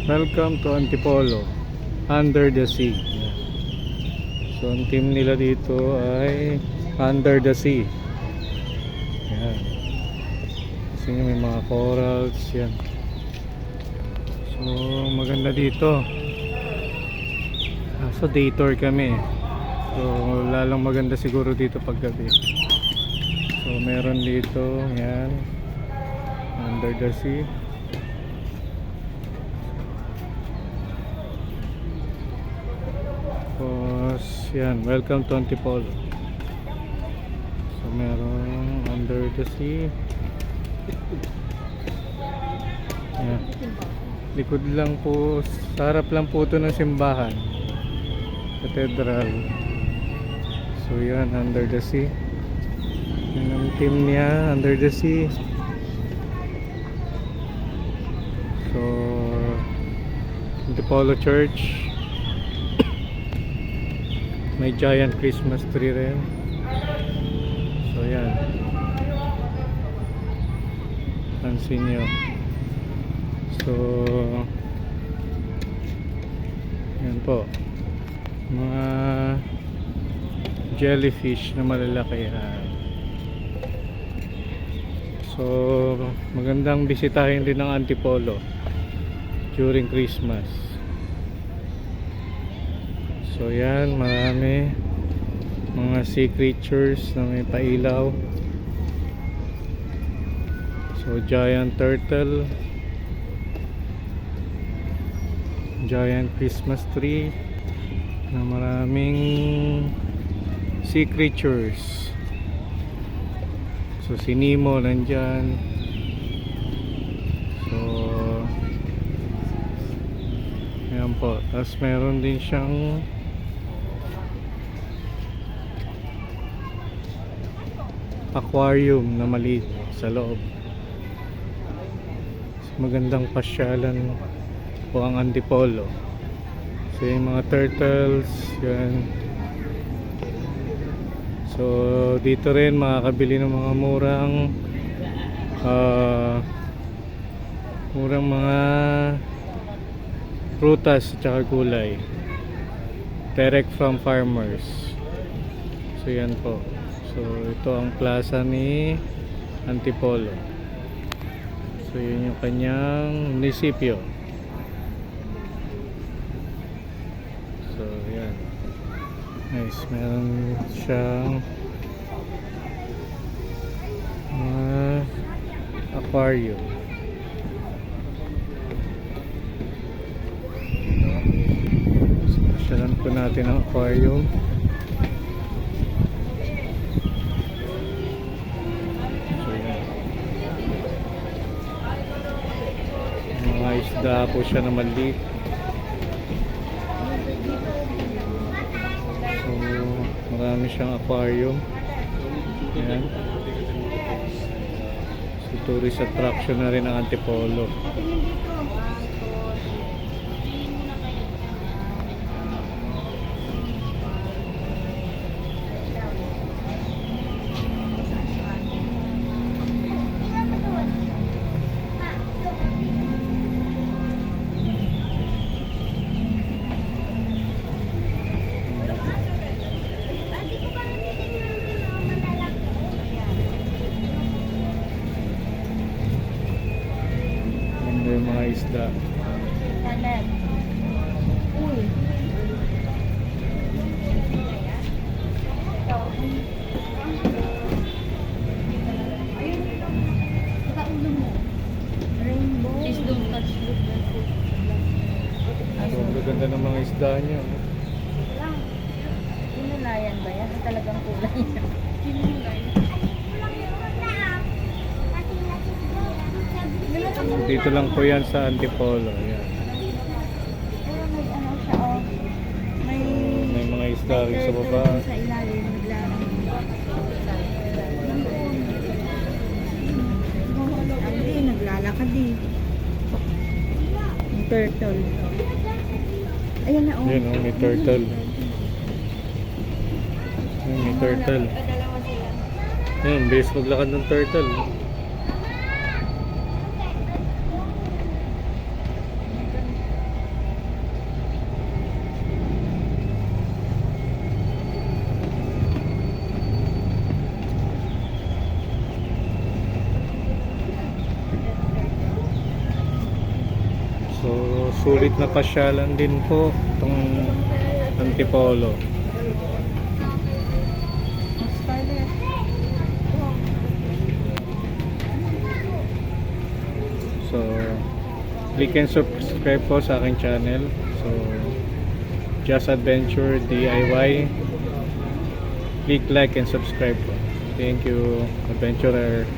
Welcome to Antipolo, Under the Sea. So ang team nila dito ay Under the Sea. Yan. Kasi may mga corals yan. So maganda dito. So day tour kami. So lalong maganda siguro dito pag gabi. So meron dito yan, Under the Sea. Tapos yan, welcome to Antipolo. So meron Under the Sea. Yan. Likod lang po, sa harap lang po ito ng simbahan, Cathedral. So yan, Under the Sea. Yan ang team niya, Under the Sea. So Antipolo Church. May giant Christmas tree rin. So yan, pansin nyo. So yan po, mga jellyfish na malalaki yan. So magandang bisitahin din ng Antipolo during Christmas. So yan, marami mga sea creatures na may pailaw. So giant turtle, giant Christmas tree na maraming sea creatures. So si Nemo nandyan. So yan po. Tapos meron din siyang aquarium na maliit sa loob. So, magandang pasyalan po ang Antipolo. So yung mga turtles yan. So dito rin makakabili ng mga murang mga prutas at saka gulay direct from farmers. So yan po. So ito ang plaza ni Antipolo. So yun yung kanyang munisipyo. So yan, nice. Meron siyang aquarium. So pasyalan po natin ang aquarium. Isda po siya na maliit. So marami siyang aquarium. Yan. So tourist attraction na rin ang Antipolo. Yung mga isda. So, ang ganda ng mga isda niya. Kinulayan ba yan? Talagang kulay niya. Dito lang po yan sa Antipolo. Yan. Pero may ano siya, oh. May mga isda rin sa baba. Sa ilalim, naglalakad eh. Yung turtle. Ayan na, oh. Yan, oh, may turtle. Yan, may turtle. Yan, bilis maglakad ng turtle. sulit na pasyalan din po itong Antipolo. Scarlett. So, click and subscribe po sa aking channel. So, Just Adventure DIY. Click like and subscribe po. Thank you, adventurer.